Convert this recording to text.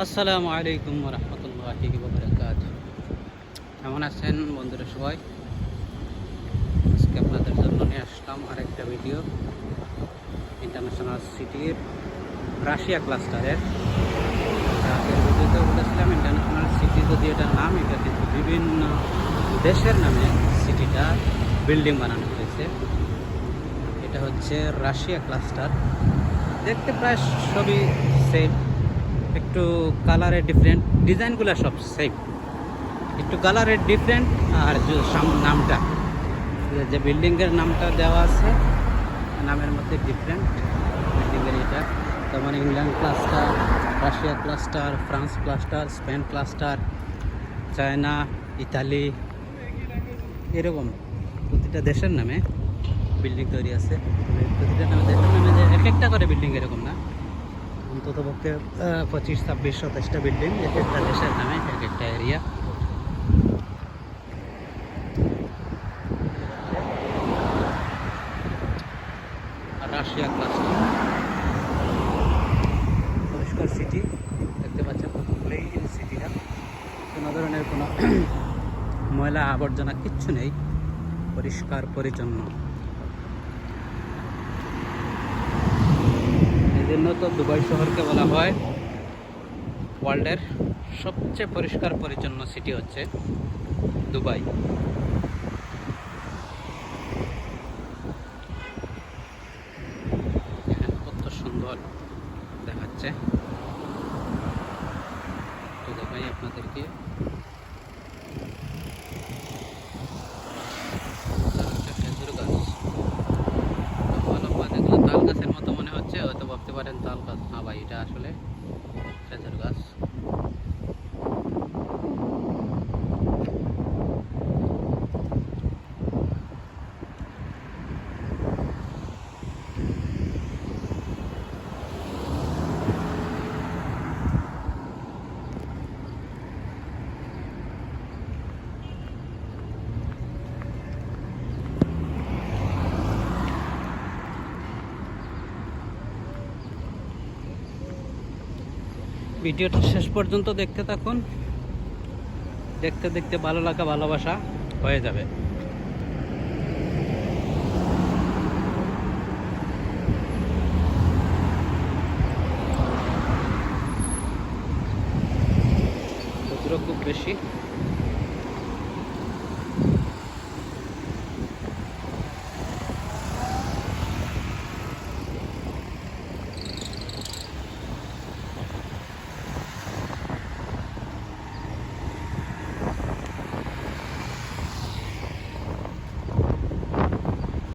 আসসালামু আলাইকুম রহমতুল্লাহি ওয়া বারাকাতুহু। কেমন আছেন বন্ধুরা সবাই? আজকে আপনাদের জন্য নিয়ে আসলাম আরেকটা ভিডিও ইন্টারন্যাশনাল সিটির রাশিয়া ক্লাস্টারের। আগের ভিডিওতে বলেছিলাম ইন্টারন্যাশনাল সিটি যদি এটার নাম, এটা কিন্তু বিভিন্ন দেশের নামে সিটিটা বিল্ডিং বানানো হয়েছে। এটা হচ্ছে রাশিয়া ক্লাস্টার। দেখতে প্রায় সবই সেম, একটু কালারের ডিফারেন্ট, ডিজাইনগুলো সব সেম, একটু কালারের ডিফারেন্ট। আর যে নামটা, যে বিল্ডিংয়ের নামটা দেওয়া আছে নামের মধ্যে ডিফারেন্ট। বিল্ডিংয়ের এটা যেমন England cluster, Russia cluster, France cluster, Spain cluster, China, Italy, এরকম প্রতিটা দেশের নামে বিল্ডিং তৈরি আছে। প্রতিটা নামে দেশের নামে যে এক একটা করে বিল্ডিং এরকম না, অন্তত পক্ষে 25, 26, 27টা বিল্ডিং এক একটা দেশের নামে, এক একটা এরিয়া। রাশিয়া ক্লাস্টার পরিষ্কার সিটি দেখতে পাচ্ছেন, প্লেন সিটিটা, কোনো ধরনের কোনো ময়লা আবর্জনা কিচ্ছু নেই, পরিষ্কার পরিচ্ছন্ন। এই জন্য তো দুবাই শহরকে বলা হয় ওয়ার্ল্ডের সবচেয়ে পরিষ্কার পরিচ্ছন্ন সিটি হচ্ছে দুবাই। কত সুন্দর দেখাচ্ছে, তো দেখাই আপনাদেরকে। খেজুর গাছ, লম্বা দেখলে তাল গাছের মতো মনে হচ্ছে, হয়তো ভাবতে পারেন তাল গাছ না ভাই, এটা আসলে খেজুর গাছ। ভিডিওটা শেষ পর্যন্ত দেখতে থাকুন, দেখতে দেখতে ভালো লাগা, ভালোবাসা হয়ে যাবে।